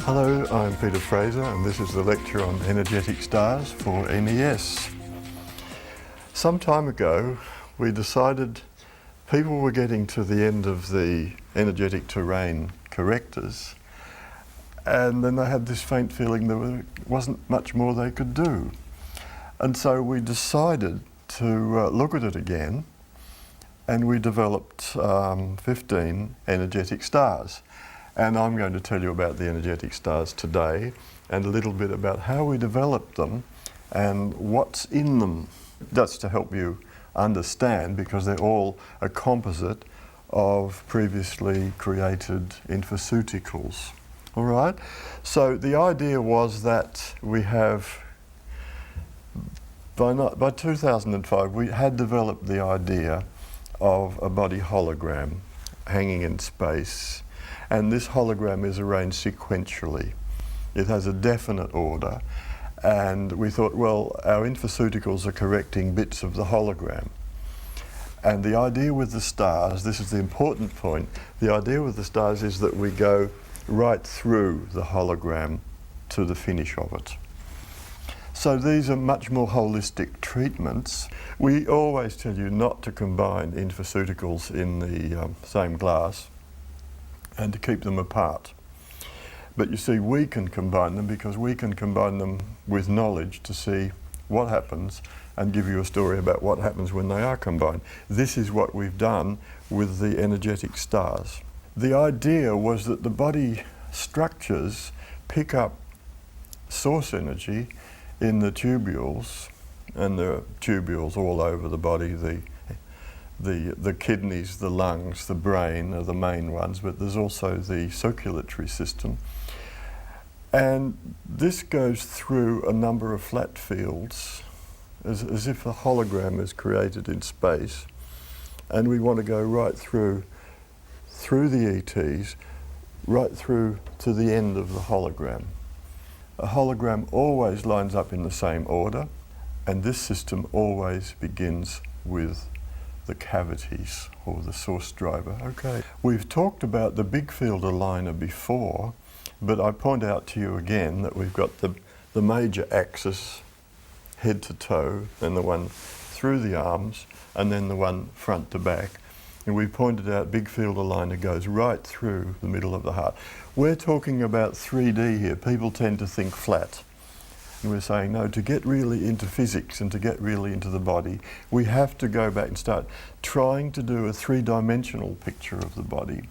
Hello, I'm Peter Fraser and this is the lecture on energetic stars for NES. Some time ago we decided people were getting to the end of the energetic terrain correctors, and then they had this faint feeling there wasn't much more they could do. And so we decided to look at it again, and we developed 15 energetic stars. And I'm going to tell you about the energetic stars today and a little bit about how we developed them and what's in them. That's to help you understand, because they're all a composite of previously created infoceuticals. All right? So the idea was that we have, by 2005, we had developed the idea of a body hologram hanging in space. And this hologram is arranged sequentially. It has a definite order. And we thought, well, our infoceuticals are correcting bits of the hologram. And the idea with the stars, this is the important point, the idea with the stars is that we go right through the hologram to the finish of it. So these are much more holistic treatments. We always tell you not to combine infoceuticals in the same glass and to keep them apart. But you see, we can combine them because we can combine them with knowledge to see what happens and give you a story about what happens when they are combined. This is what we've done with the energetic stars. The idea was that the body structures pick up source energy in the tubules, and there are tubules all over the body. The kidneys, the lungs, the brain are the main ones, but there's also the circulatory system. And this goes through a number of flat fields, as if a hologram is created in space. And we want to go right through the ETs, right through to the end of the hologram. A hologram always lines up in the same order, and this system always begins with the cavities or the source driver. Okay. We've talked about the big field aligner before, but I point out to you again that we've got the major axis head to toe, and the one through the arms, and then the one front to back. And we pointed out big field aligner goes right through the middle of the heart. We're talking about 3D here. People tend to think flat. And we're saying, no, to get really into physics and to get really into the body, we have to go back and start trying to do a three-dimensional picture of the body.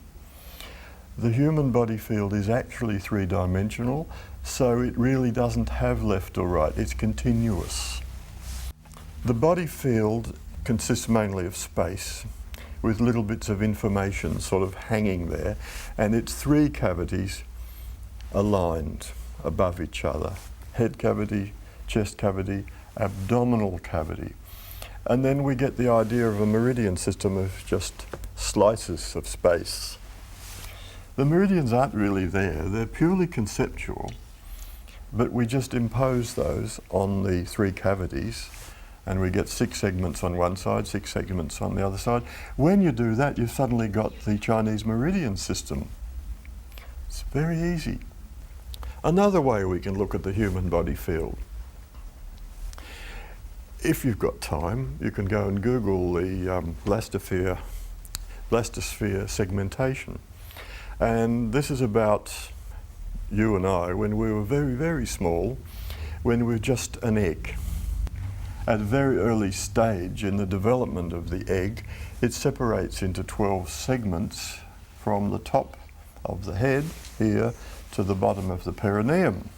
The human body field is actually three-dimensional, so it really doesn't have left or right. It's continuous. The body field consists mainly of space, with little bits of information sort of hanging there, and it's three cavities aligned above each other. Head cavity, chest cavity, abdominal cavity. And then we get the idea of a meridian system of just slices of space. The meridians aren't really there, they're purely conceptual, but we just impose those on the three cavities, and we get 6 segments on one side, 6 segments on the other side. When you do that, you've suddenly got the Chinese meridian system. It's very easy. Another way we can look at the human body field. If you've got time, you can go and Google the blastosphere segmentation. And this is about you and I when we were very, very small, when we were just an egg. At a very early stage in the development of the egg, it separates into 12 segments from the top of the head here to the bottom of the perineum.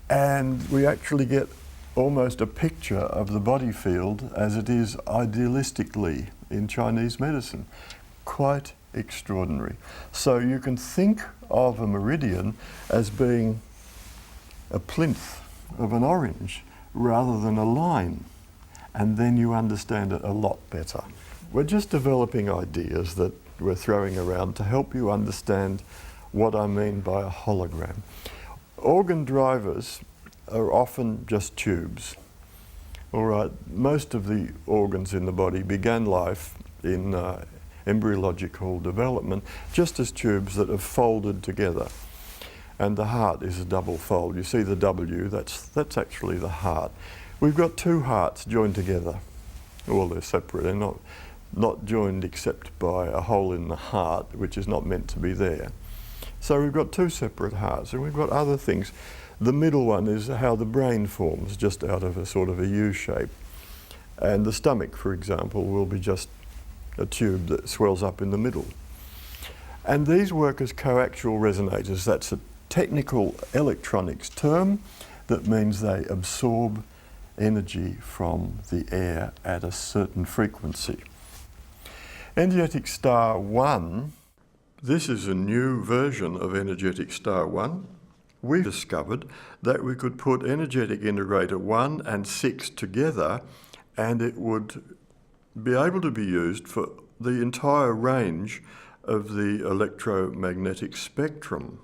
And we actually get almost a picture of the body field as it is idealistically in Chinese medicine. Quite extraordinary. So you can think of a meridian as being a plinth of an orange rather than a line, and then you understand it a lot better. We're just developing ideas that we're throwing around to help you understand what I mean by a hologram. Organ drivers are often just tubes. All right, most of the organs in the body began life in embryological development just as tubes that have folded together. and the heart is a double fold. You see the W, that's actually the heart. We've got two hearts joined together. Well, they're separate, they're not joined except by a hole in the heart, which is not meant to be there. So we've got two separate hearts, and we've got other things. The middle one is how the brain forms, just out of a sort of a U shape. And the stomach, for example, will be just a tube that swells up in the middle. And these work as coaxial resonators. That's a technical electronics term that means they absorb energy from the air at a certain frequency. Energetic Star 1, this is a new version of Energetic Star 1. We discovered that we could put Energetic Integrator 1 and 6 together, and it would be able to be used for the entire range of the electromagnetic spectrum.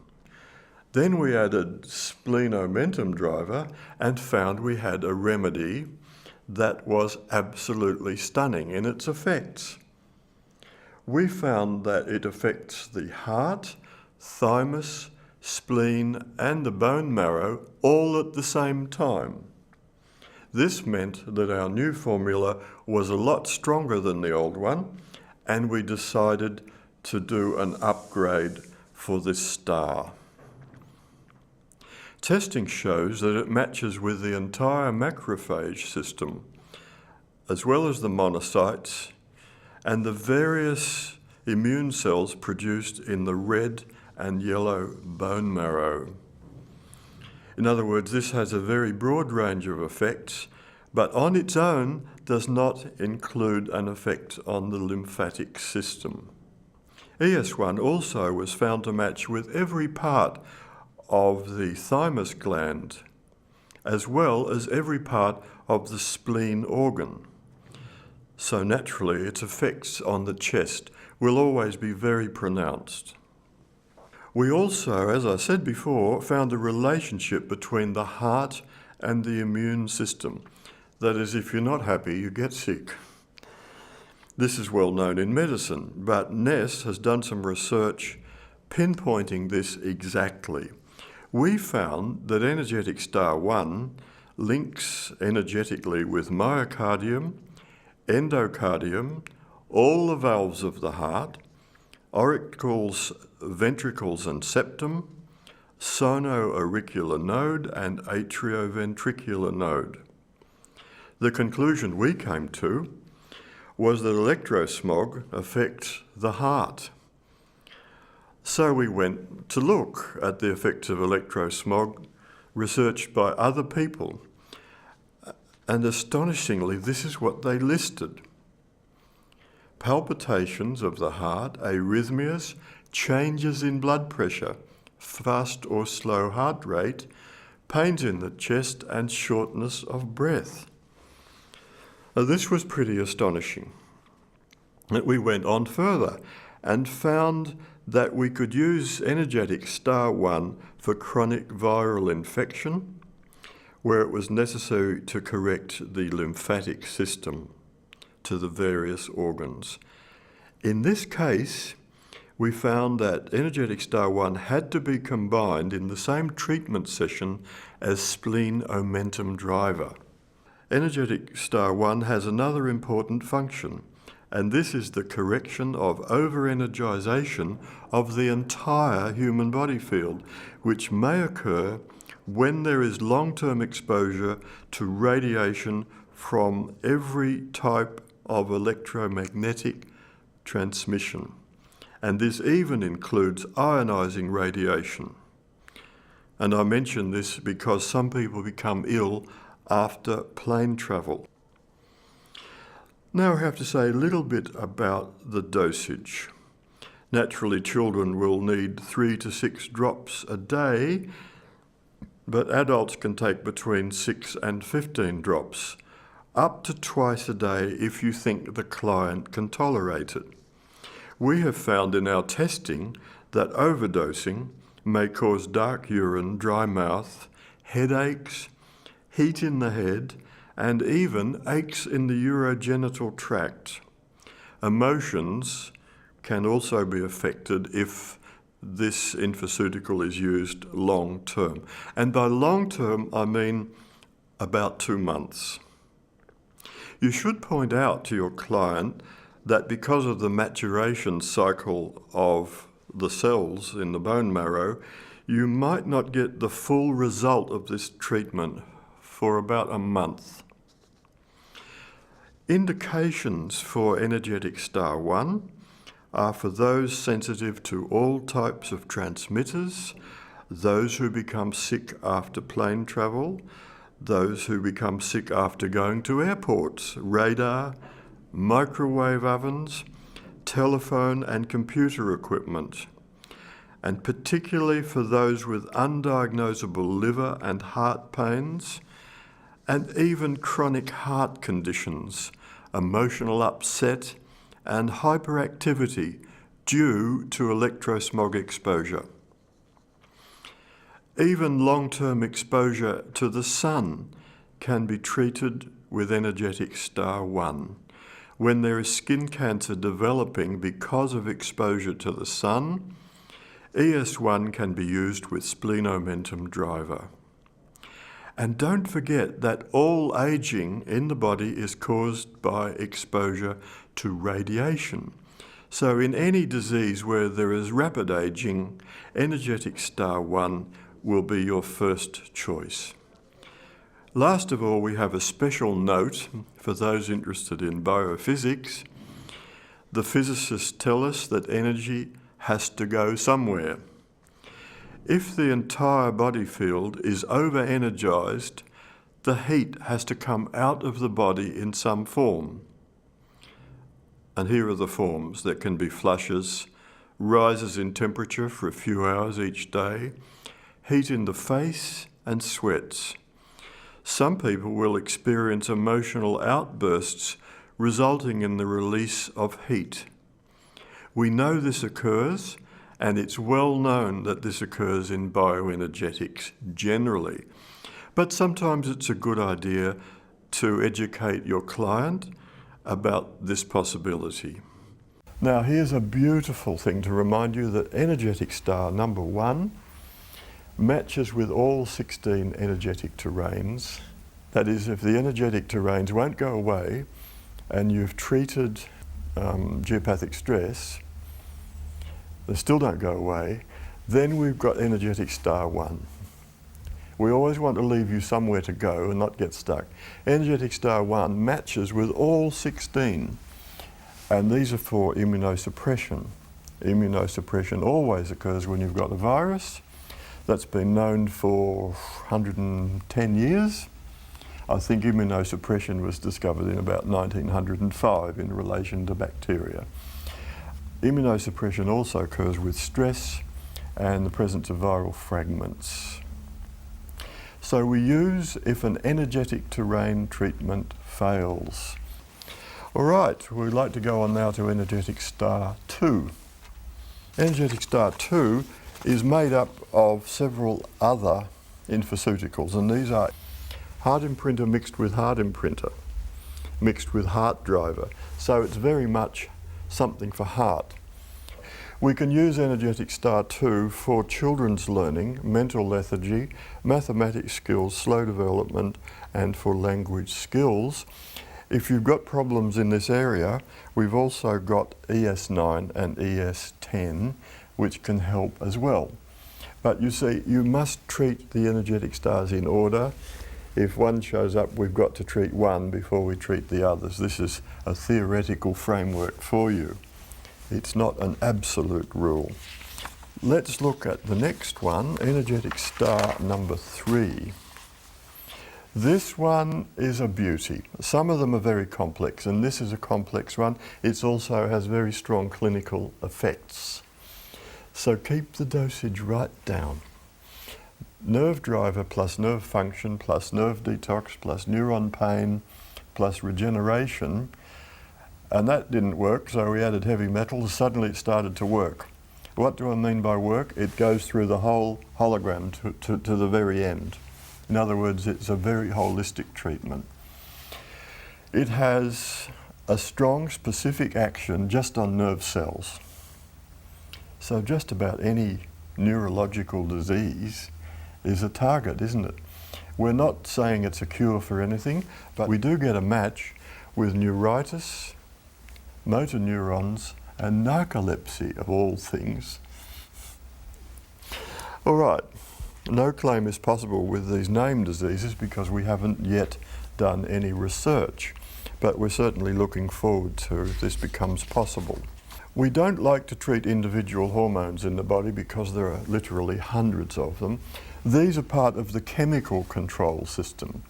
Then we added Splenomentum driver and found we had a remedy that was absolutely stunning in its effects. We found that it affects the heart, thymus, spleen, and the bone marrow all at the same time. This meant that our new formula was a lot stronger than the old one, and we decided to do an upgrade for this star. Testing shows that it matches with the entire macrophage system, as well as the monocytes and the various immune cells produced in the red and yellow bone marrow. In other words, this has a very broad range of effects, but on its own does not include an effect on the lymphatic system. ES1 also was found to match with every part of the thymus gland, as well as every part of the spleen organ. So naturally, its effects on the chest will always be very pronounced. We also, as I said before, found a relationship between the heart and the immune system. That is, if you're not happy, you get sick. This is well known in medicine, but NES has done some research pinpointing this exactly. We found that Energetic Star 1 links energetically with myocardium, endocardium, all the valves of the heart, auricles, ventricles and septum, sonoauricular node and atrioventricular node. The conclusion we came to was that electrosmog affects the heart. So we went to look at the effects of electrosmog researched by other people. And astonishingly, this is what they listed: palpitations of the heart, arrhythmias, changes in blood pressure, fast or slow heart rate, pains in the chest, and shortness of breath. Now, this was pretty astonishing. We went on further and found that we could use Energetic Star 1 for chronic viral infection, where it was necessary to correct the lymphatic system to the various organs. In this case, we found that Energetic Star 1 had to be combined in the same treatment session as Splenomentum driver. Energetic Star 1 has another important function, and this is the correction of over-energization of the entire human body field, which may occur when there is long-term exposure to radiation from every type of electromagnetic transmission. And this even includes ionizing radiation. And I mention this because some people become ill after plane travel. Now I have to say a little bit about the dosage. Naturally, children will need 3 to 6 drops a day, but adults can take between 6 and 15 drops, up to twice a day if you think the client can tolerate it. We have found in our testing that overdosing may cause dark urine, dry mouth, headaches, heat in the head, and even aches in the urogenital tract. Emotions can also be affected if this infoceutical is used long term. And by long term, I mean about 2 months. You should point out to your client that because of the maturation cycle of the cells in the bone marrow, you might not get the full result of this treatment for about a month. Indications for energetic star 1 are for those sensitive to all types of transmitters, those who become sick after plane travel, those who become sick after going to airports, radar, microwave ovens, telephone and computer equipment, and particularly for those with undiagnosable liver and heart pains, and even chronic heart conditions, emotional upset, and hyperactivity due to electro-smog exposure. Even long-term exposure to the sun can be treated with energetic star 1. When there is skin cancer developing because of exposure to the sun, ES1 can be used with splenomentum driver. And don't forget that all aging in the body is caused by exposure to radiation. So in any disease where there is rapid aging, energetic star 1 will be your first choice. Last of all, we have a special note for those interested in biophysics. The physicists tell us that energy has to go somewhere. If the entire body field is over-energized, the heat has to come out of the body in some form. And here are the forms. There can be flushes, rises in temperature for a few hours each day, heat in the face, and sweats. Some people will experience emotional outbursts resulting in the release of heat. We know this occurs, and it's well known that this occurs in bioenergetics generally. But sometimes it's a good idea to educate your client about this possibility. Now here's a beautiful thing to remind you that energetic star number 1 matches with all 16 energetic terrains. That is, if the energetic terrains won't go away and you've treated geopathic stress, they still don't go away, then we've got energetic star 1. We always want to leave you somewhere to go and not get stuck. Energetic star 1 matches with all 16, and these are for immunosuppression. Immunosuppression always occurs when you've got a virus. That's been known for 110 years. I think immunosuppression was discovered in about 1905 in relation to bacteria. Immunosuppression also occurs with stress and the presence of viral fragments. So we use if an energetic terrain treatment fails. All right, we'd like to go on now to energetic star 2. Energetic star 2 is made up of several other infoceuticals, and these are heart imprinter mixed with heart imprinter, mixed with heart driver. So it's very much something for heart. We can use energetic star 2 for children's learning, mental lethargy, mathematics skills, slow development, and for language skills. If you've got problems in this area, we've also got ES9 and ES10, which can help as well. But you see, you must treat the energetic stars in order. If one shows up, we've got to treat one before we treat the others. This is a theoretical framework for you. It's not an absolute rule. Let's look at the next one, energetic star number 3. This one is a beauty. Some of them are very complex, and this is a complex one. It also has very strong clinical effects. So keep the dosage right down. Nerve driver plus nerve function plus nerve detox plus neuron pain plus regeneration, and that didn't work, so we added heavy metals. Suddenly it started to work. What do I mean by work? It goes through the whole hologram to the very end. In other words, it's a very holistic treatment. It has a strong specific action just on nerve cells. So just about any neurological disease is a target, isn't it? We're not saying it's a cure for anything, but we do get a match with neuritis, motor neurons, and narcolepsy, of all things. All right, no claim is possible with these named diseases because we haven't yet done any research, but we're certainly looking forward to this becomes possible. We don't like to treat individual hormones in the body because there are literally hundreds of them. These are part of the chemical control system.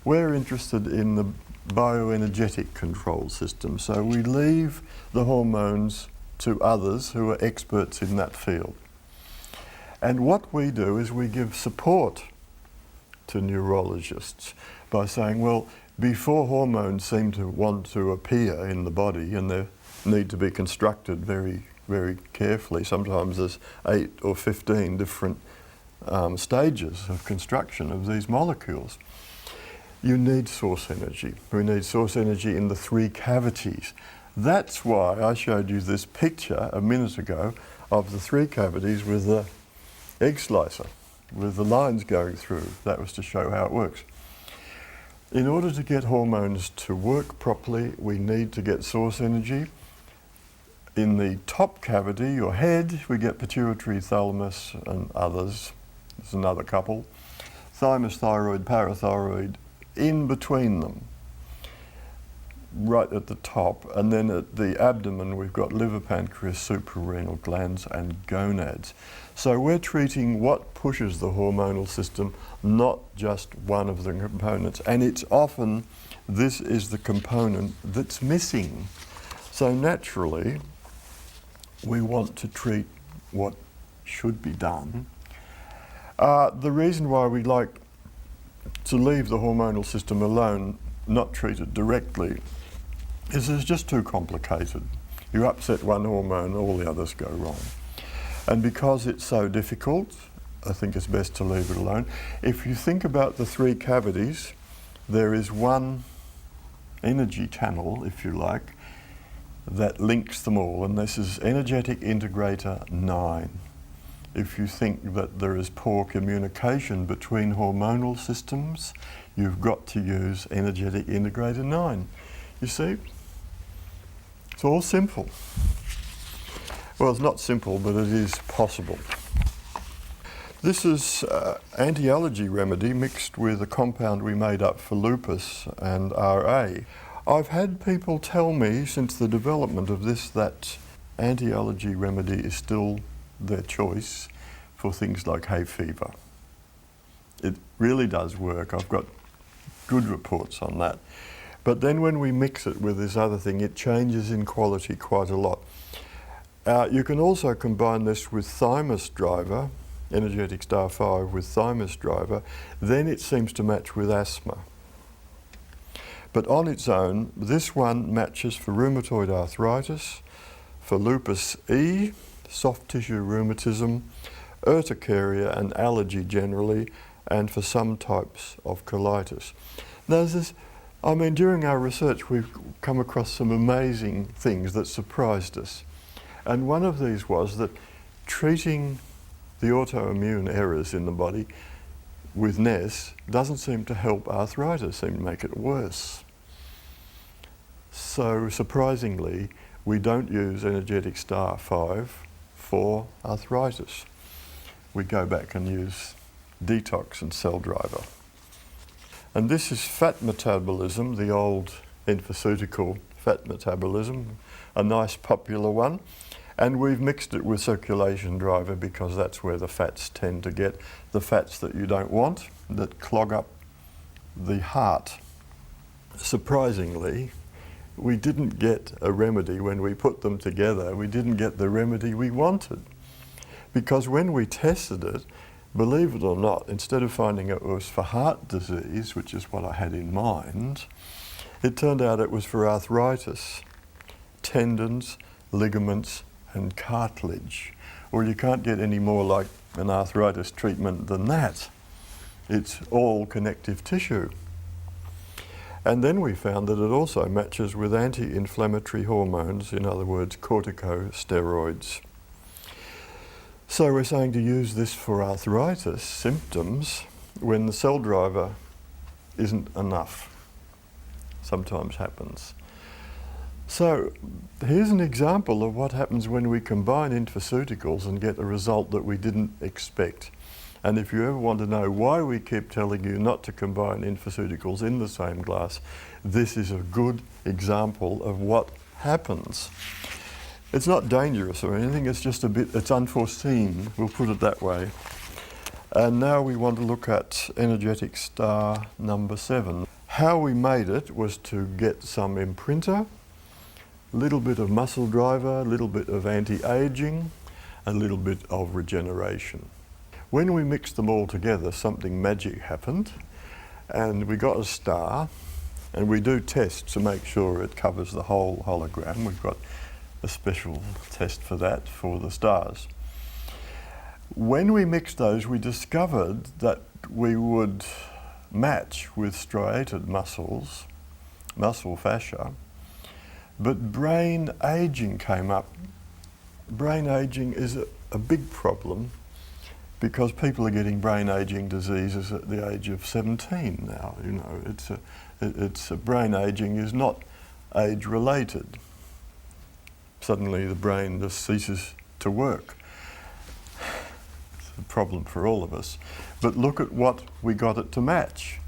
We're interested in the bioenergetic control system, so we leave the hormones to others who are experts in that field. And what we do is we give support to neurologists by saying, well, before hormones seem to want to appear in the body, and they need to be constructed very, very carefully. Sometimes there's 8 or 15 different stages of construction of these molecules. You need source energy. We need source energy in the 3 cavities. That's why I showed you this picture a minute ago of the 3 cavities with the egg slicer, with the lines going through. That was to show how it works. In order to get hormones to work properly, we need to get source energy. In the top cavity, your head, we get pituitary, thalamus, and others. There's another couple. Thymus, thyroid, parathyroid, in between them, right at the top. And then at the abdomen, we've got liver, pancreas, suprarenal glands, and gonads. So we're treating what pushes the hormonal system, not just one of the components. And it's often, this is the component that's missing. So naturally, we want to treat what should be done. The reason why we like to leave the hormonal system alone, not treat it directly, is it's just too complicated. You upset one hormone, all the others go wrong. And because it's so difficult, I think it's best to leave it alone. If you think about the 3 cavities, there is one energy channel, if you like, that links them all, and this is energetic integrator 9. If you think that there is poor communication between hormonal systems, you've got to use energetic integrator 9. You see? It's all simple. Well, it's not simple, but it is possible. This is anti-allergy remedy mixed with a compound we made up for lupus and RA. I've had people tell me since the development of this that anti-allergy remedy is still their choice for things like hay fever. It really does work. I've got good reports on that. But then when we mix it with this other thing, it changes in quality quite a lot. You can also combine this with thymus driver, energetic star 5 with thymus driver, then it seems to match with asthma. But on its own, this one matches for rheumatoid arthritis, for lupus E, soft tissue rheumatism, urticaria and allergy generally, and for some types of colitis. Now during our research we've come across some amazing things that surprised us. And one of these was that treating the autoimmune errors in the body with NES doesn't seem to help arthritis, seem to make it worse. So surprisingly, we don't use energetic star 5 for arthritis. We go back and use detox and cell driver. And this is fat metabolism, the old emphaceutical fat metabolism, a nice popular one. And we've mixed it with circulation driver because that's where the fats tend to get, the fats that you don't want, that clog up the heart. Surprisingly, we didn't get a remedy when we put them together. We didn't get the remedy we wanted. Because when we tested it, believe it or not, instead of finding it was for heart disease, which is what I had in mind, it turned out it was for arthritis, tendons, ligaments, and cartilage. Well, you can't get any more like an arthritis treatment than that. It's all connective tissue. And then we found that it also matches with anti-inflammatory hormones, in other words, corticosteroids. So we're saying to use this for arthritis symptoms when the cell driver isn't enough. Sometimes happens. So here's an example of what happens when we combine infoceuticals and get a result that we didn't expect. And if you ever want to know why we keep telling you not to combine infoceuticals in the same glass, this is a good example of what happens. It's not dangerous or anything, it's just it's unforeseen, we'll put it that way. And now we want to look at energetic star number 7. How we made it was to get some imprinter, a little bit of muscle driver, a little bit of anti-aging, a little bit of regeneration. When we mixed them all together, something magic happened, and we got a star, and we do tests to make sure it covers the whole hologram. We've got a special test for that, for the stars. When we mixed those, we discovered that we would match with striated muscles, muscle fascia, but brain aging came up. Brain aging is a big problem because people are getting brain aging diseases at the age of 17 now. You know, brain aging is not age related. Suddenly the brain just ceases to work. It's a problem for all of us. But look at what we got it to match.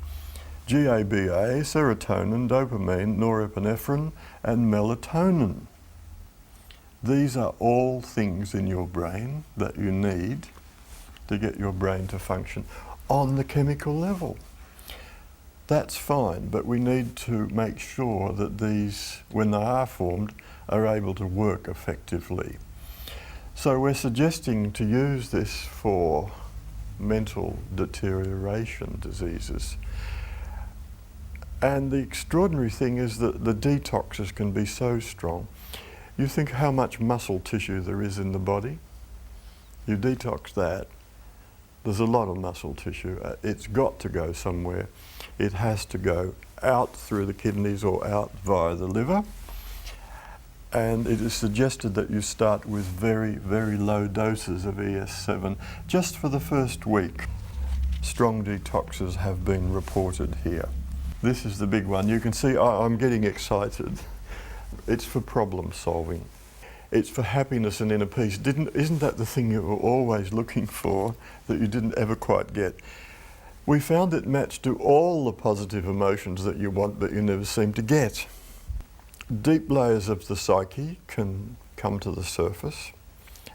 GABA, serotonin, dopamine, norepinephrine, and melatonin. These are all things in your brain that you need to get your brain to function on the chemical level. That's fine, but we need to make sure that these, when they are formed, are able to work effectively. So we're suggesting to use this for mental deterioration diseases. And the extraordinary thing is that the detoxes can be so strong. You think how much muscle tissue there is in the body. You detox that. There's a lot of muscle tissue. It's got to go somewhere. It has to go out through the kidneys or out via the liver. And it is suggested that you start with very, very low doses of ES7 just for the first week. Strong detoxes have been reported here. This is the big one. You can see I'm getting excited. It's for problem solving. It's for happiness and inner peace. Isn't that the thing you were always looking for that you didn't ever quite get? We found it matched to all the positive emotions that you want but you never seem to get. Deep layers of the psyche can come to the surface,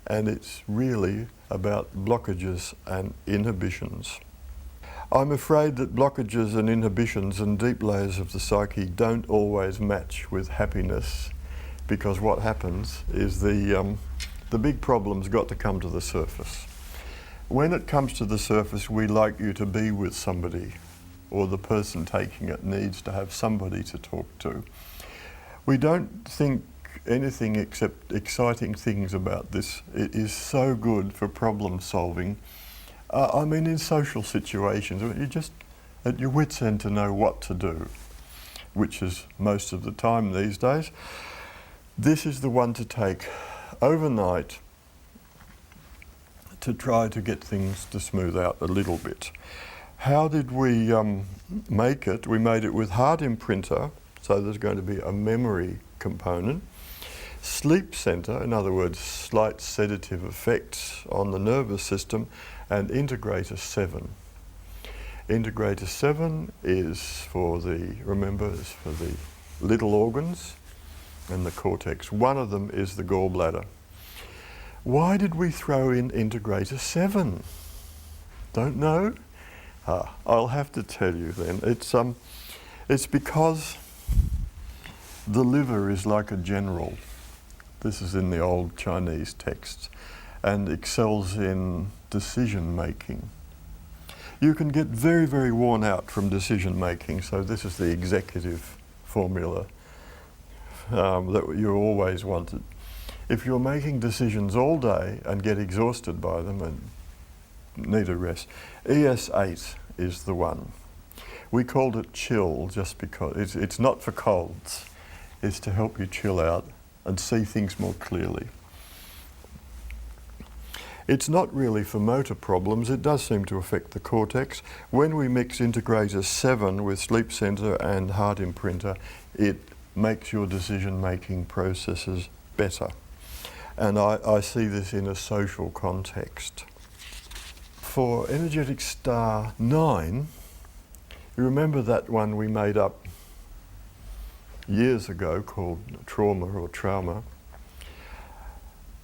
and it's really about blockages and inhibitions. I'm afraid that blockages and inhibitions and deep layers of the psyche don't always match with happiness, because what happens is the big problem's got to come to the surface. When it comes to the surface, we like you to be with somebody, or the person taking it needs to have somebody to talk to. We don't think anything except exciting things about this. It is so good for problem solving. I mean, in social situations, you're just at your wit's end to know what to do, which is most of the time these days. This is the one to take overnight to try to get things to smooth out a little bit. How did we make it? We made it with hard imprinter, so there's going to be a memory component. Sleep center, in other words, slight sedative effects on the nervous system, and integrator 7. Integrator 7 is for the, remember, is for the little organs and the cortex. One of them is the gallbladder. Why did we throw in integrator 7? Don't know? I'll have to tell you then. It's because the liver is like a general. This is in the old Chinese texts, and excels in decision making. You can get very, very worn out from decision making, so this is the executive formula that you always wanted. If you're making decisions all day and get exhausted by them and need a rest, ES8 is the one. We called it chill just because it's not for colds. It's to help you chill out and see things more clearly. It's not really for motor problems. It does seem to affect the cortex. When we mix integrator 7 with sleep center and heart imprinter, it makes your decision-making processes better. And I see this in a social context. For energetic star 9, you remember that one we made up years ago called trauma or trauma?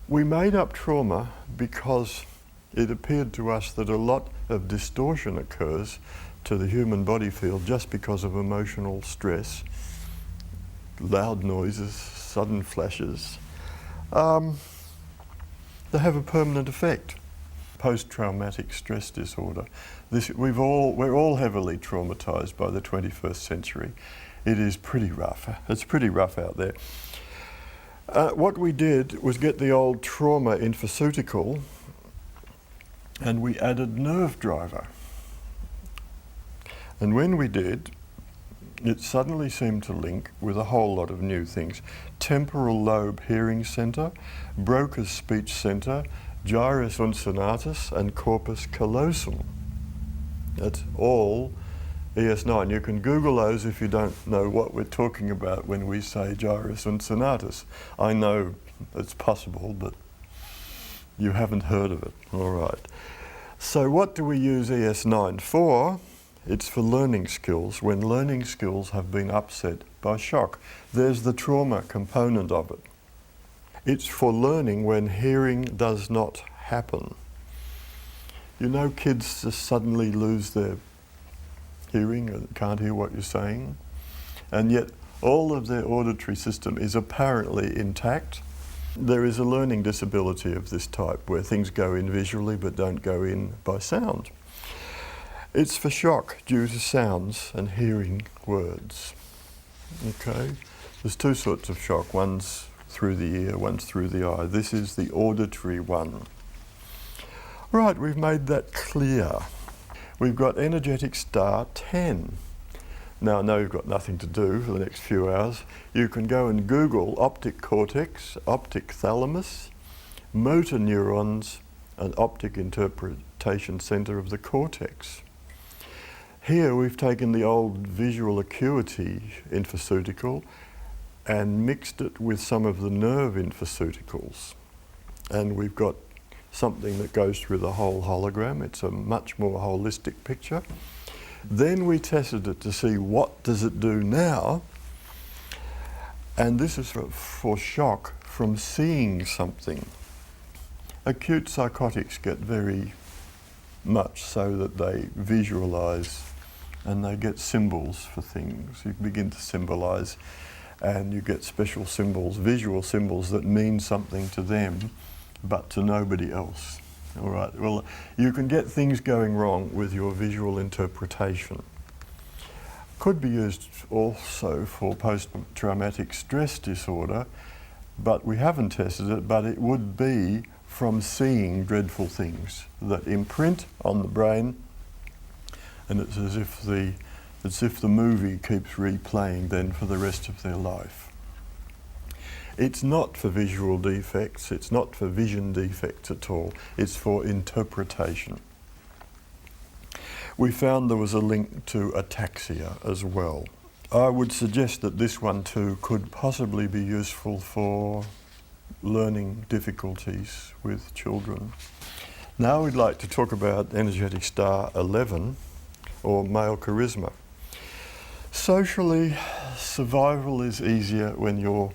We made up trauma because it appeared to us that a lot of distortion occurs to the human body field just because of emotional stress, loud noises, sudden flashes. They have a permanent effect. Post-traumatic stress disorder. We're all heavily traumatized by the 21st century. It is pretty rough. It's pretty rough out there. What we did was get the old trauma infoceutical and we added nerve driver. And when we did, it suddenly seemed to link with a whole lot of new things. Temporal lobe hearing center, Broca's speech center, gyrus uncinnatus and corpus callosum. That's all ES9. You can Google those if you don't know what we're talking about when we say gyrus uncinnatus. I know it's possible, but you haven't heard of it. All right. So what do we use ES9 for? It's for learning skills, when learning skills have been upset by shock. There's the trauma component of it. It's for learning when hearing does not happen. You know, kids just suddenly lose their hearing and can't hear what you're saying, and yet all of their auditory system is apparently intact. There is a learning disability of this type where things go in visually but don't go in by sound. It's for shock due to sounds and hearing words. Okay, there's two sorts of shock. One's through the ear, one's through the eye. This is the auditory one. Right, we've made that clear. We've got energetic star 10. Now I know you've got nothing to do for the next few hours. You can go and Google optic cortex, optic thalamus, motor neurons, and optic interpretation center of the cortex. Here we've taken the old visual acuity infoceutical and mixed it with some of the nerve infoceuticals. And we've got something that goes through the whole hologram. It's a much more holistic picture. Then we tested it to see what does it do now. And this is for shock from seeing something. Acute psychotics get very much so that they visualize and they get symbols for things. You begin to symbolize and you get special symbols, visual symbols that mean something to them but to nobody else. All right, well, you can get things going wrong with your visual interpretation. Could be used also for post-traumatic stress disorder, but we haven't tested it, but it would be from seeing dreadful things that imprint on the brain, and it's as if the movie keeps replaying then for the rest of their life. It's not for visual defects, it's not for vision defects at all, it's for interpretation. We found there was a link to ataxia as well. I would suggest that this one too could possibly be useful for learning difficulties with children. Now we'd like to talk about energetic star 11, or male charisma. Socially, survival is easier when you're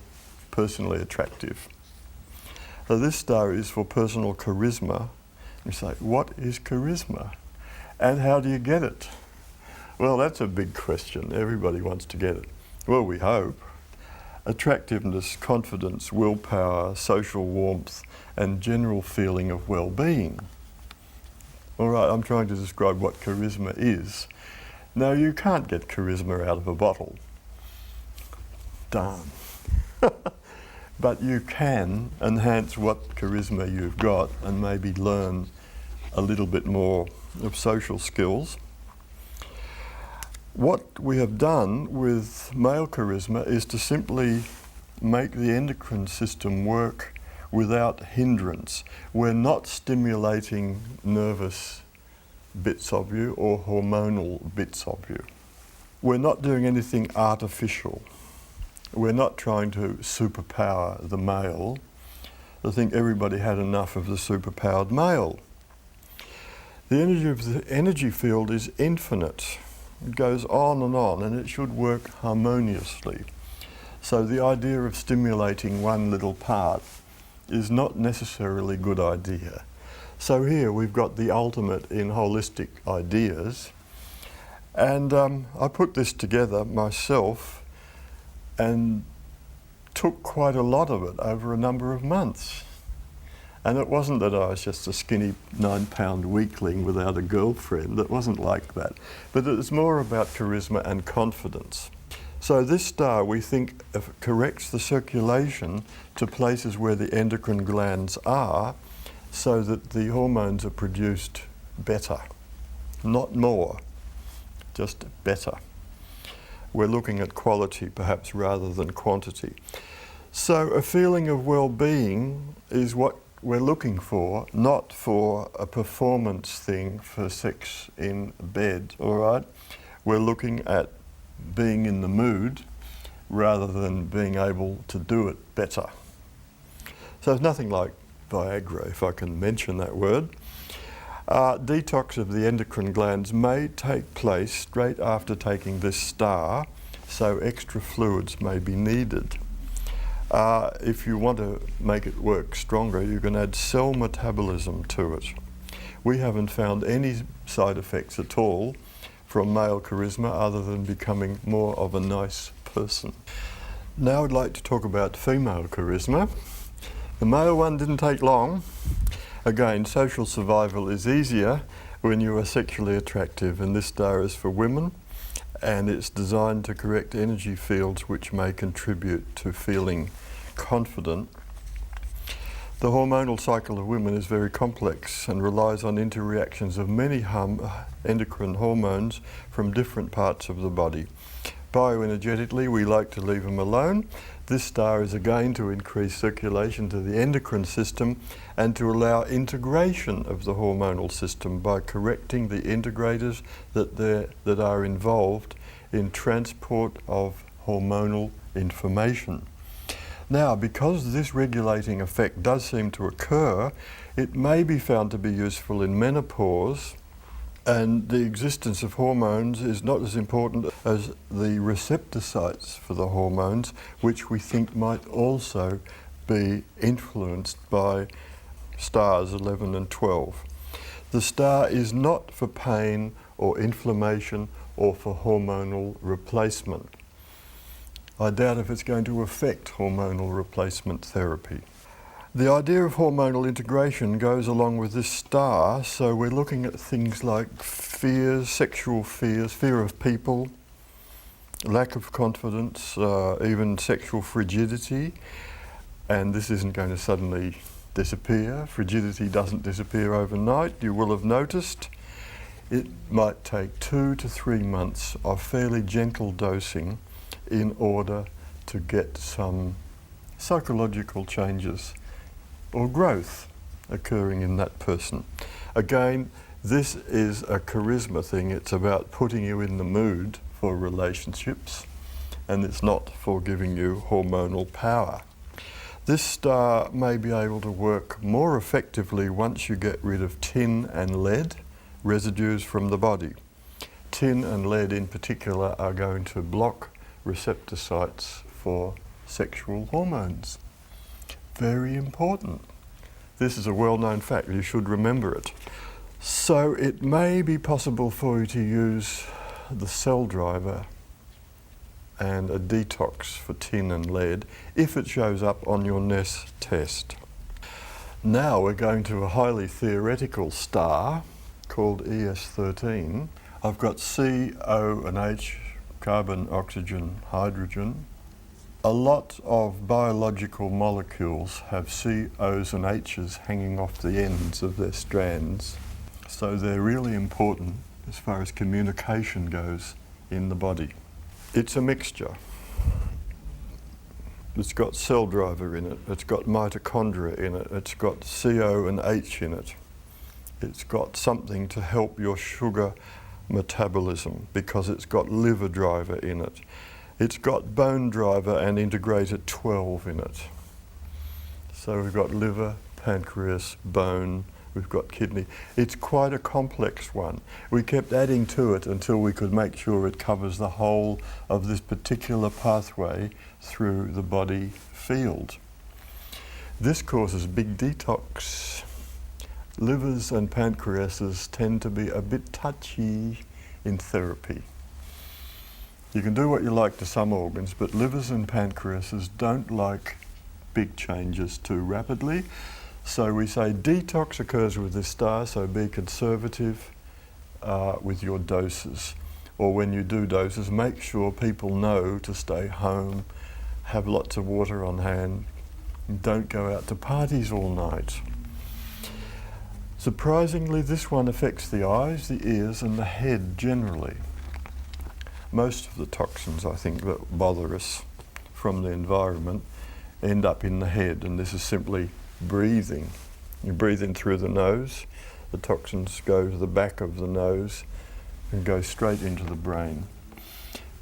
personally attractive. So this star is for personal charisma. You say, what is charisma? And how do you get it? Well, that's a big question. Everybody wants to get it. Well, we hope. Attractiveness, confidence, willpower, social warmth, and general feeling of well-being. All right, I'm trying to describe what charisma is. Now, you can't get charisma out of a bottle. Darn. But you can enhance what charisma you've got and maybe learn a little bit more of social skills. What we have done with male charisma is to simply make the endocrine system work without hindrance. We're not stimulating nervous bits of you or hormonal bits of you. We're not doing anything artificial. We're not trying to superpower the male. I think everybody had enough of the superpowered male. The energy of the energy field is infinite. It goes on, and it should work harmoniously. So the idea of stimulating one little part is not necessarily a good idea. So here we've got the ultimate in holistic ideas. And I put this together myself and took quite a lot of it over a number of months. And it wasn't that I was just a skinny 9-pound weakling without a girlfriend. It wasn't like that. But it was more about charisma and confidence. So this star, we think, corrects the circulation to places where the endocrine glands are, so that the hormones are produced better. Not more, just better. We're looking at quality perhaps rather than quantity. So a feeling of well-being is what we're looking for, not for a performance thing for sex in bed, all right? We're looking at being in the mood rather than being able to do it better. So it's nothing like Viagra, if I can mention that word. Detox of the endocrine glands may take place straight after taking this star, so extra fluids may be needed. If you want to make it work stronger, you can add cell metabolism to it. We haven't found any side effects at all from male charisma other than becoming more of a nice person. Now I'd like to talk about female charisma. The male one didn't take long. Again, social survival is easier when you are sexually attractive, and this star is for women, and it's designed to correct energy fields which may contribute to feeling confident. The hormonal cycle of women is very complex and relies on interreactions of many endocrine hormones from different parts of the body. Bioenergetically, we like to leave them alone. This star is again to increase circulation to the endocrine system and to allow integration of the hormonal system by correcting the integrators that are involved in transport of hormonal information. Now, because this regulating effect does seem to occur, it may be found to be useful in menopause, and the existence of hormones is not as important as the receptor sites for the hormones, which we think might also be influenced by stars 11 and 12. The star is not for pain or inflammation or for hormonal replacement. I doubt if it's going to affect hormonal replacement therapy. The idea of hormonal integration goes along with this star, so we're looking at things like fears, sexual fears, fear of people, lack of confidence, even sexual frigidity, and this isn't going to suddenly disappear. Frigidity doesn't disappear overnight, you will have noticed. It might take 2 to 3 months of fairly gentle dosing in order to get some psychological changes or growth occurring in that person. Again, this is a charisma thing. It's about putting you in the mood for relationships, and it's not for giving you hormonal power. This star may be able to work more effectively once you get rid of tin and lead residues from the body. Tin and lead in particular are going to block receptor sites for sexual hormones. Very important. This is a well-known fact, you should remember it. So it may be possible for you to use the cell driver and a detox for tin and lead if it shows up on your NES test. Now we're going to a highly theoretical star called ES13. I've got C, O and H, carbon, oxygen, hydrogen. A lot of biological molecules have C, O's and H's hanging off the ends of their strands. So they're really important as far as communication goes in the body. It's a mixture. It's got cell driver in it, it's got mitochondria in it, it's got CO and H in it. It's got something to help your sugar metabolism because it's got liver driver in it. It's got bone driver and integrated 12 in it. So we've got liver, pancreas, bone, we've got kidney. It's quite a complex one. We kept adding to it until we could make sure it covers the whole of this particular pathway through the body field. This causes big detox. Livers and pancreases tend to be a bit touchy in therapy. You can do what you like to some organs, but livers and pancreases don't like big changes too rapidly. So we say detox occurs with this star, so be conservative with your doses. Or when you do doses, make sure people know to stay home, have lots of water on hand, don't go out to parties all night. Surprisingly, this one affects the eyes, the ears and the head generally. Most of the toxins, I think, that bother us from the environment end up in the head, and this is simply breathing. You breathe in through the nose, the toxins go to the back of the nose and go straight into the brain.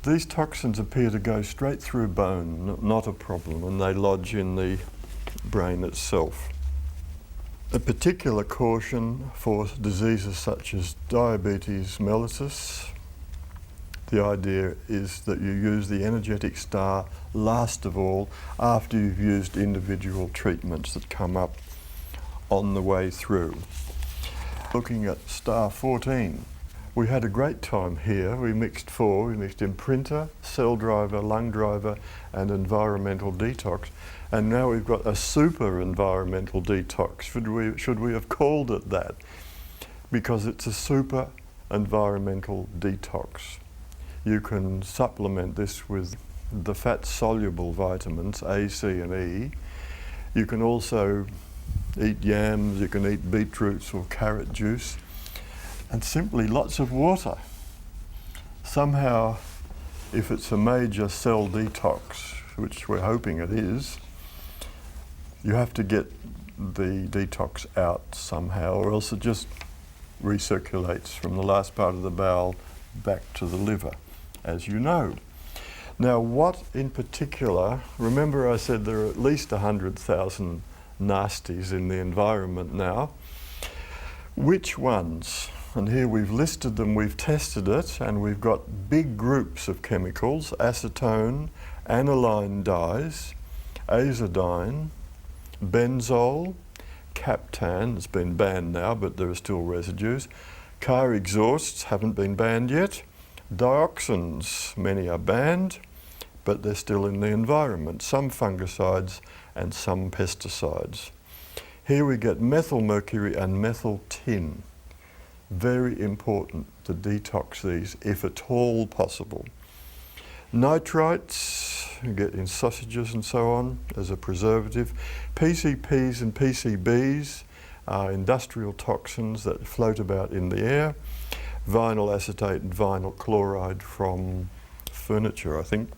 These toxins appear to go straight through bone, not a problem, and they lodge in the brain itself. A particular caution for diseases such as diabetes mellitus. The idea is that you use the energetic star last of all after you've used individual treatments that come up on the way through. Looking at star 14, we had a great time here. We mixed 4. We mixed imprinter, cell driver, lung driver and environmental detox. And now we've got a super environmental detox. Should we have called it that? Because it's a super environmental detox. You can supplement this with the fat-soluble vitamins A, C and E. You can also eat yams, you can eat beetroots or carrot juice, and simply lots of water. Somehow, if it's a major cell detox, which we're hoping it is, you have to get the detox out somehow, or else it just recirculates from the last part of the bowel back to the liver, as you know. Now, what in particular, remember I said there are at least 100,000 nasties in the environment now. Which ones? And here we've listed them, we've tested it, and we've got big groups of chemicals: acetone, aniline dyes, azodine, benzol, captan, it's been banned now, but there are still residues. Car exhausts haven't been banned yet. Dioxins, many are banned, but they're still in the environment. Some fungicides and some pesticides. Here we get methyl mercury and methyl tin. Very important to detox these, if at all possible. Nitrites, you get in sausages and so on as a preservative. PCPs and PCBs are industrial toxins that float about in the air. Vinyl acetate and vinyl chloride from furniture, I think.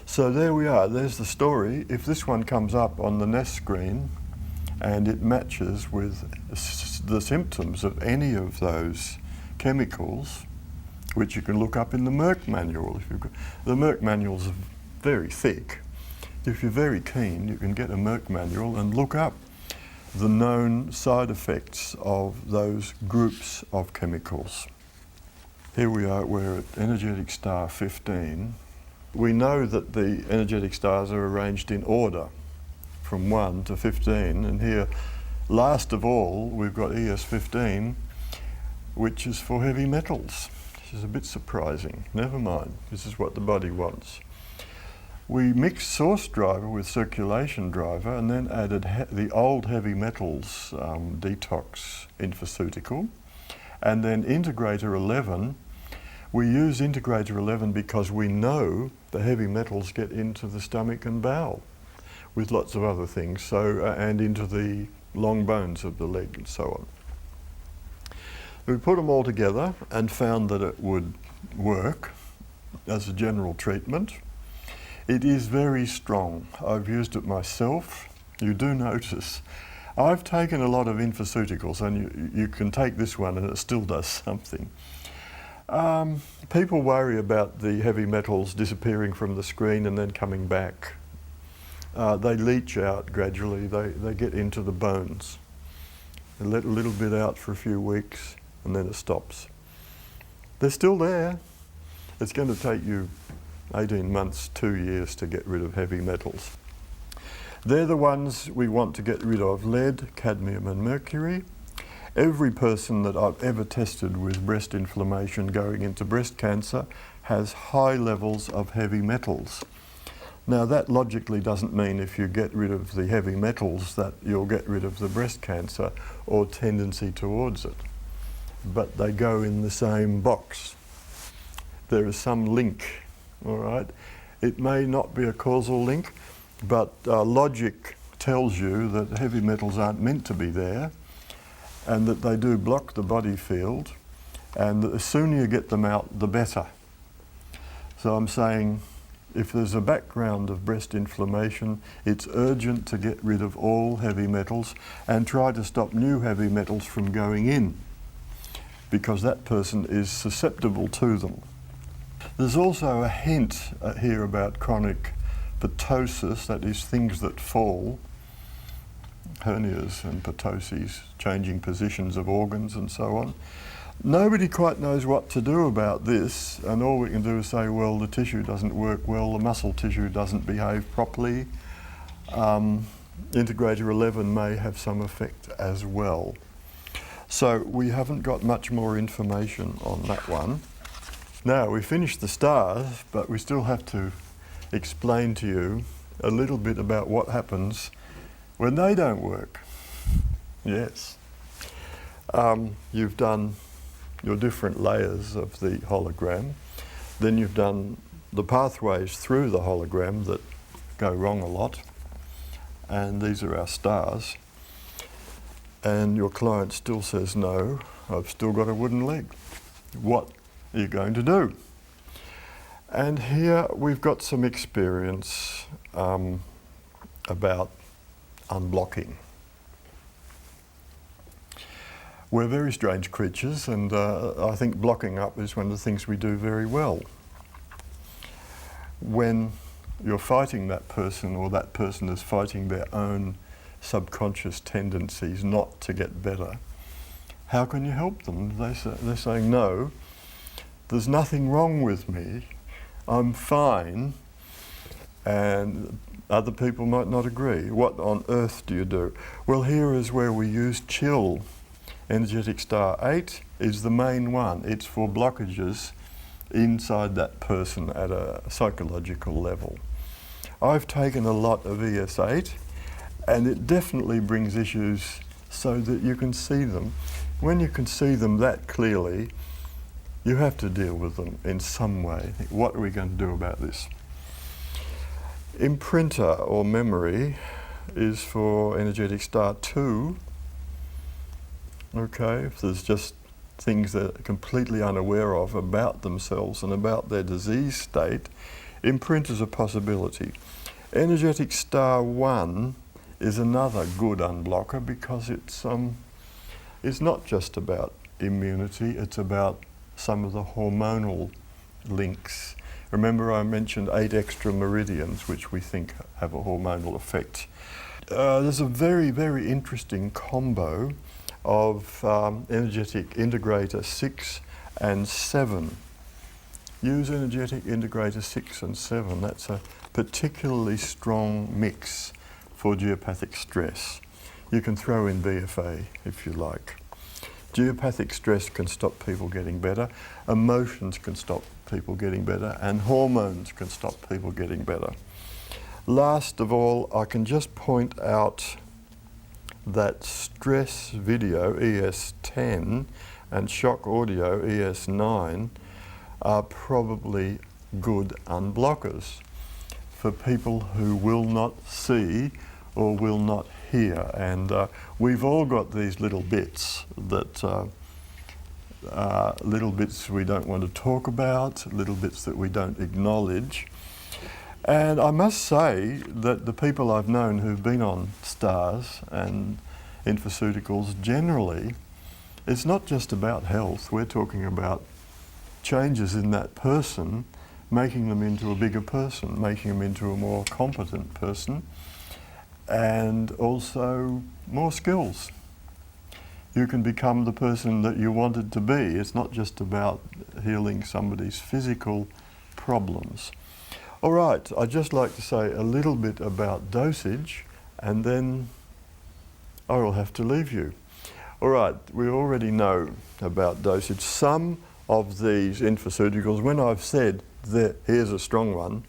So there we are, there's the story. If this one comes up on the NES screen and it matches with the symptoms of any of those chemicals, which you can look up in the Merck manual. The Merck manuals are very thick. If you're very keen, you can get a Merck manual and look up the known side effects of those groups of chemicals. Here we are, we're at energetic star 15. We know that the energetic stars are arranged in order from 1 to 15, and here, last of all, we've got ES15, which is for heavy metals. This is a bit surprising. Never mind, this is what the body wants. We mixed source driver with circulation driver and then added the old heavy metals detox infoceutical, and then integrator 11. We use integrator 11 because we know the heavy metals get into the stomach and bowel with lots of other things, so and into the long bones of the leg and so on. We put them all together and found that it would work as a general treatment. It is very strong. I've used it myself. You do notice. I've taken a lot of infoceuticals, and you can take this one and it still does something. People worry about the heavy metals disappearing from the screen and then coming back. They leach out gradually, they get into the bones. They let a little bit out for a few weeks and then it stops. They're still there. It's going to take you 18 months, 2 years to get rid of heavy metals. They're the ones we want to get rid of: lead, cadmium and mercury. Every person that I've ever tested with breast inflammation going into breast cancer has high levels of heavy metals. Now that logically doesn't mean if you get rid of the heavy metals that you'll get rid of the breast cancer or tendency towards it. But they go in the same box. There is some link, all right? It may not be a causal link, but logic tells you that heavy metals aren't meant to be there, and that they do block the body field, and that the sooner you get them out, the better. So I'm saying, if there's a background of breast inflammation, it's urgent to get rid of all heavy metals and try to stop new heavy metals from going in, because that person is susceptible to them. There's also a hint here about chronic ptosis, that is things that fall, hernias and ptoses, changing positions of organs and so on. Nobody quite knows what to do about this, and all we can do is say, well, the tissue doesn't work well, the muscle tissue doesn't behave properly. Integrator 11 may have some effect as well. So we haven't got much more information on that one. Now, we finished the stars, but we still have to explain to you a little bit about what happens when they don't work. Yes. You've done your different layers of the hologram. Then you've done the pathways through the hologram that go wrong a lot. And these are our stars. And your client still says, no, I've still got a wooden leg. What are you going to do? And here we've got some experience about unblocking. We're very strange creatures, and I think blocking up is one of the things we do very well. When you're fighting that person, or that person is fighting their own subconscious tendencies not to get better, how can you help them? They're saying, no, there's nothing wrong with me, I'm fine, and other people might not agree. What on earth do you do? Well, here is where we use chill. Energetic star 8 is the main one. It's for blockages inside that person at a psychological level. I've taken a lot of ES8, and it definitely brings issues so that you can see them. When you can see them that clearly, you have to deal with them in some way. What are we going to do about this? Imprinter or memory is for energetic star 2. Okay, if there's just things they're completely unaware of about themselves and about their disease state, imprint is a possibility. Energetic star 1 is another good unblocker, because it's not just about immunity, it's about some of the hormonal links. Remember I mentioned 8 extra meridians which we think have a hormonal effect. There's a very, very interesting combo of energetic integrator 6 and 7. Use energetic integrator 6 and 7. That's a particularly strong mix for geopathic stress. You can throw in BFA if you like. Geopathic stress can stop people getting better, emotions can stop people getting better, and hormones can stop people getting better. Last of all, I can just point out that stress video, ES10, and shock audio, ES9, are probably good unblockers for people who will not see or will not hear. And we've all got these little bits that little bits we don't want to talk about, little bits that we don't acknowledge. And I must say that the people I've known who've been on stars and infoceuticals generally, it's not just about health. We're talking about changes in that person, making them into a bigger person, making them into a more competent person, and also more skills. You can become the person that you wanted to be. It's not just about healing somebody's physical problems. All right, I'd just like to say a little bit about dosage, and then I will have to leave you. All right, we already know about dosage. Some of these infoceuticals, when I've said that here's a strong one,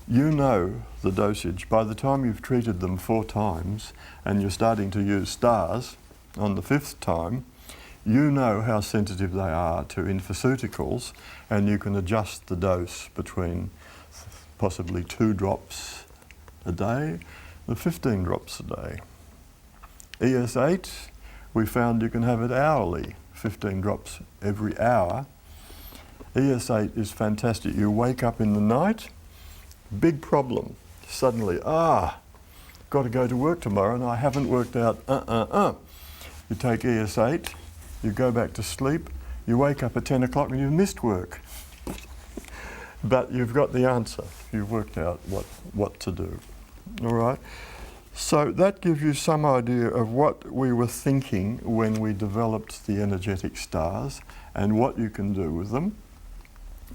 you know the dosage. By the time you've treated them 4 times and you're starting to use stars on the 5th time, you know how sensitive they are to infoceuticals, and you can adjust the dose between possibly 2 drops a day to 15 drops a day. ES8, we found you can have it hourly, 15 drops every hour. ES8 is fantastic. You wake up in the night, big problem. Suddenly, got to go to work tomorrow and I haven't worked out, You take ES8, you go back to sleep, you wake up at 10 o'clock and you've missed work. But you've got the answer. You've worked out what to do. All right? So that gives you some idea of what we were thinking when we developed the energetic stars and what you can do with them.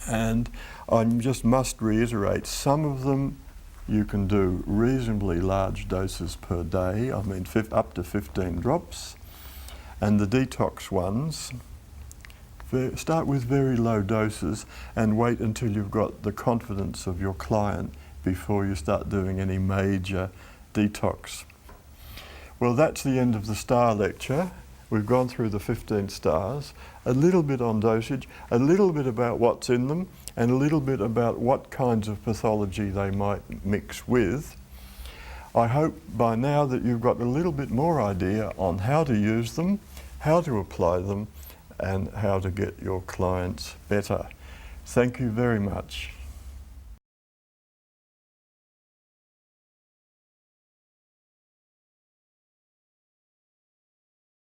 And I just must reiterate, some of them you can do reasonably large doses per day, I mean up to 15 drops. And the detox ones, start with very low doses and wait until you've got the confidence of your client before you start doing any major detox. Well, that's the end of the star lecture. We've gone through the 15 stars, a little bit on dosage, a little bit about what's in them, and a little bit about what kinds of pathology they might mix with. I hope by now that you've got a little bit more idea on how to use them, how to apply them, and how to get your clients better. Thank you very much.